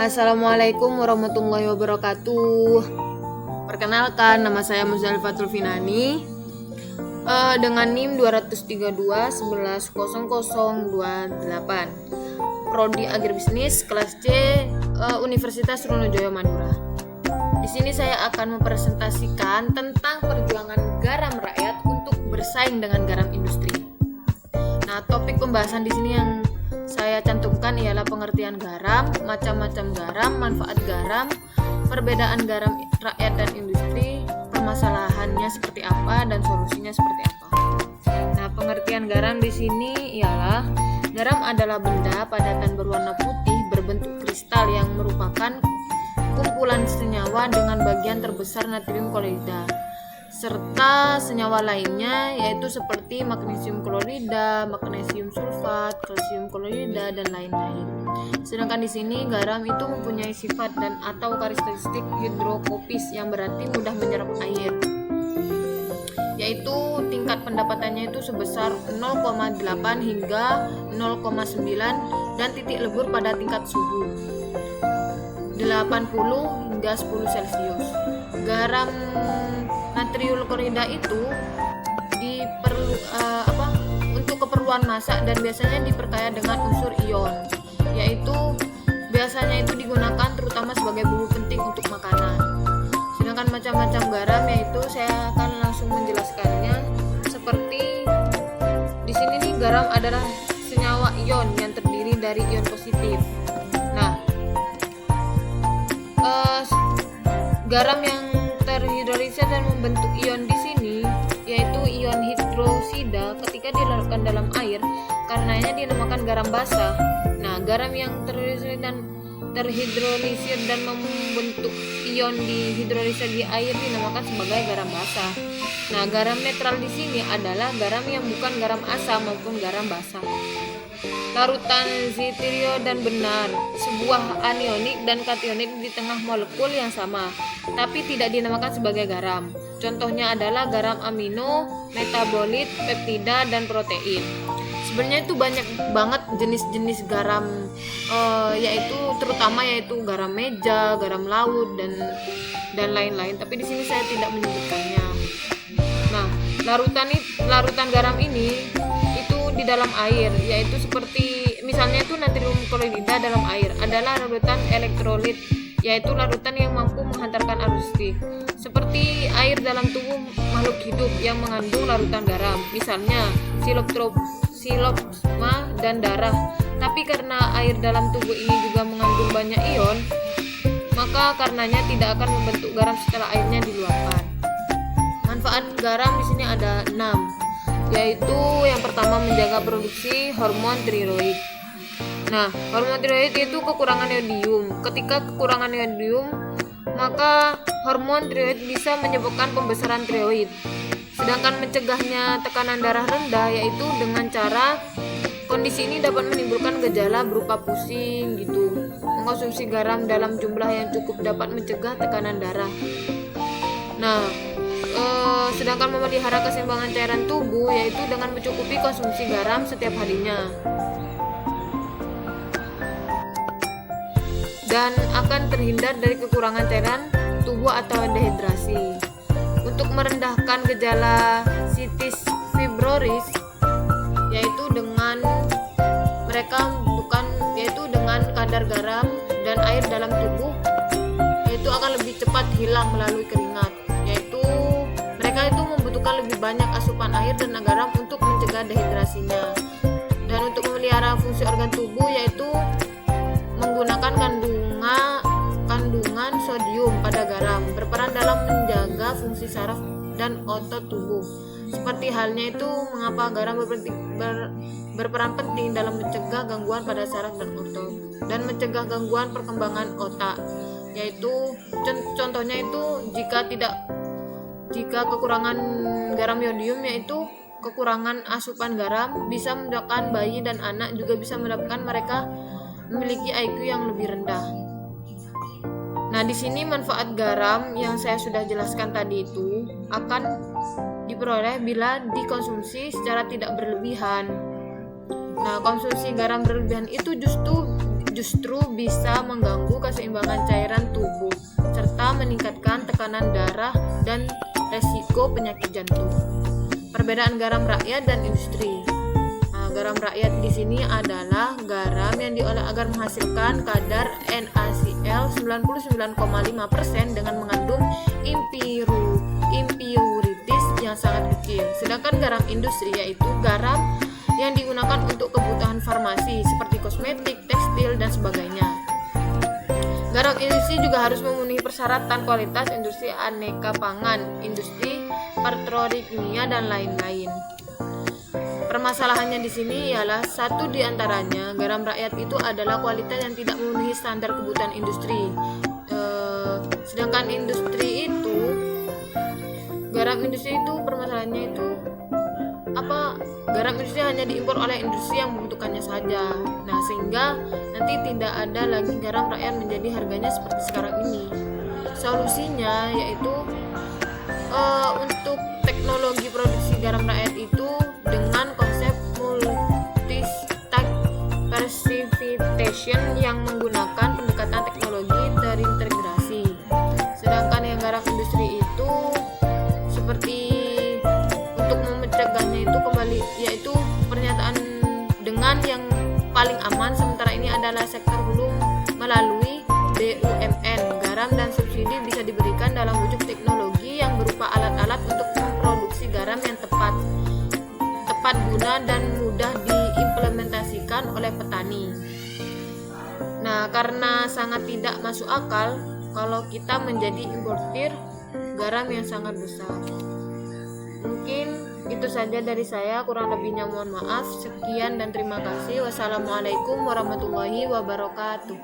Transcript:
Assalamualaikum warahmatullahi wabarakatuh. Perkenalkan, nama saya Muzalifatul Finani dengan NIM 232110028, Prodi Agribisnis kelas C, Universitas Trunojoyo Madura. Di sini saya akan mempresentasikan tentang perjuangan garam rakyat untuk bersaing dengan garam industri. Nah, topik pembahasan di sini yang saya cantumkan ialah pengertian garam, macam-macam garam, manfaat garam, perbedaan garam rakyat dan industri, permasalahannya seperti apa dan solusinya seperti apa. Nah, pengertian garam di sini ialah garam adalah benda padatan berwarna putih berbentuk kristal yang merupakan kumpulan senyawa dengan bagian terbesar natrium klorida serta senyawa lainnya yaitu seperti magnesium klorida, magnesium sulfat, kalsium klorida dan lain-lain. Sedangkan di sini garam itu mempunyai sifat dan atau karakteristik hidrokopis yang berarti mudah menyerap air. Yaitu tingkat pendapatannya itu sebesar 0,8 hingga 0,9 dan titik lebur pada tingkat suhu 80 hingga 10 Celcius. Garam natrium klorida itu untuk keperluan masak dan biasanya diperkaya dengan unsur ion, yaitu biasanya itu digunakan terutama sebagai bumbu penting untuk makanan. Sedangkan macam-macam garam yaitu saya akan langsung menjelaskannya. Seperti di sini nih, garam adalah senyawa ion yang terdiri dari ion positif. Nah, garam yang terhidrolisis dan membentuk ion di sini yaitu ion hidrosida ketika dilarutkan dalam air, karenanya dinamakan garam basah. Nah, garam yang terhidrolisis dan membentuk ion di hidrolisis di air dinamakan sebagai garam basah. Nah, garam netral di sini adalah garam yang bukan garam asam maupun garam basah. Larutan zitrio dan benar, sebuah anionik dan kationik di tengah molekul yang sama, tapi tidak dinamakan sebagai garam. Contohnya adalah garam amino, metabolit, peptida, dan protein. Sebenarnya itu banyak banget jenis-jenis garam, yaitu terutama yaitu garam meja, garam laut, dan lain-lain. Tapi di sini saya tidak menyebutkannya. Nah, larutan garam ini di dalam air, yaitu seperti misalnya itu natrium klorida dalam air adalah larutan elektrolit, yaitu larutan yang mampu menghantarkan arus listrik, seperti air dalam tubuh makhluk hidup yang mengandung larutan garam, misalnya silopsma dan darah. Tapi karena air dalam tubuh ini juga mengandung banyak ion, maka karenanya tidak akan membentuk garam setelah airnya diluapkan. Manfaat garam di sini ada 6, yaitu yang pertama menjaga produksi hormon tiroid. Nah, hormon tiroid itu kekurangan iodium. Ketika kekurangan iodium, maka hormon tiroid bisa menyebabkan pembesaran tiroid. Sedangkan mencegahnya tekanan darah rendah yaitu dengan cara kondisi ini dapat menimbulkan gejala berupa pusing gitu. Mengkonsumsi garam dalam jumlah yang cukup dapat mencegah tekanan darah. Nah, sedangkan memelihara keseimbangan cairan tubuh yaitu dengan mencukupi konsumsi garam setiap harinya, dan akan terhindar dari kekurangan cairan tubuh atau dehidrasi. Untuk merendahkan gejala sitis fibrosis yaitu dengan kadar garam dan air dalam tubuh yaitu akan lebih cepat hilang melalui keringat, yaitu mereka itu membutuhkan lebih banyak asupan air dan garam untuk mencegah dehidrasinya. Dan untuk memelihara fungsi organ tubuh yaitu menggunakan kandungan sodium pada garam berperan dalam menjaga fungsi saraf dan otot tubuh. Seperti halnya itu mengapa garam berperan penting dalam mencegah gangguan pada saraf dan otot dan mencegah gangguan perkembangan otak, yaitu contohnya itu jika kekurangan garam iodium yaitu kekurangan asupan garam bisa menyebabkan bayi dan anak, juga bisa menyebabkan mereka memiliki IQ yang lebih rendah. Nah, di sini manfaat garam yang saya sudah jelaskan tadi itu akan diperoleh bila dikonsumsi secara tidak berlebihan. Nah, konsumsi garam berlebihan itu justru justru bisa mengganggu keseimbangan cairan tubuh serta meningkatkan tekanan darah dan resiko penyakit jantung. Perbedaan garam rakyat dan industri. Garam rakyat di sini adalah garam yang diolah agar menghasilkan kadar NaCl 99,5% dengan mengandung impurities yang sangat kecil. Sedangkan garam industri yaitu garam yang digunakan untuk kebutuhan farmasi seperti kosmetik, tekstil, dan sebagainya. Garam industri juga harus memenuhi persyaratan kualitas industri aneka pangan, industri petrokimia, dan lain-lain. Permasalahannya di sini ialah satu di antaranya, garam rakyat itu adalah kualitas yang tidak memenuhi standar kebutuhan industri. Sedangkan garam industri itu permasalahannya itu garam industri hanya diimpor oleh industri yang membutuhkannya saja. Nah, sehingga nanti tidak ada lagi garam rakyat menjadi harganya seperti sekarang ini. Solusinya yaitu untuk teknologi produksi garam rakyat itu dengan konsep multi-stack precipitation yang menggunakan pendekatan teknologi terintegrasi. Sedangkan yang garam industri itu seperti untuk mencegahnya itu kembali yaitu pernyataan dengan yang paling aman sementara ini adalah sektor hulu melalui BUMN. Garam dan subsidi bisa diberikan dalam wujud teknologi yang berupa alat-alat untuk memproduksi garam yang tepat guna dan mudah diimplementasikan oleh petani. Nah, karena sangat tidak masuk akal kalau kita menjadi importir garam yang sangat besar. Mungkin itu saja dari saya, kurang lebihnya mohon maaf. Sekian dan terima kasih. Wassalamualaikum warahmatullahi wabarakatuh.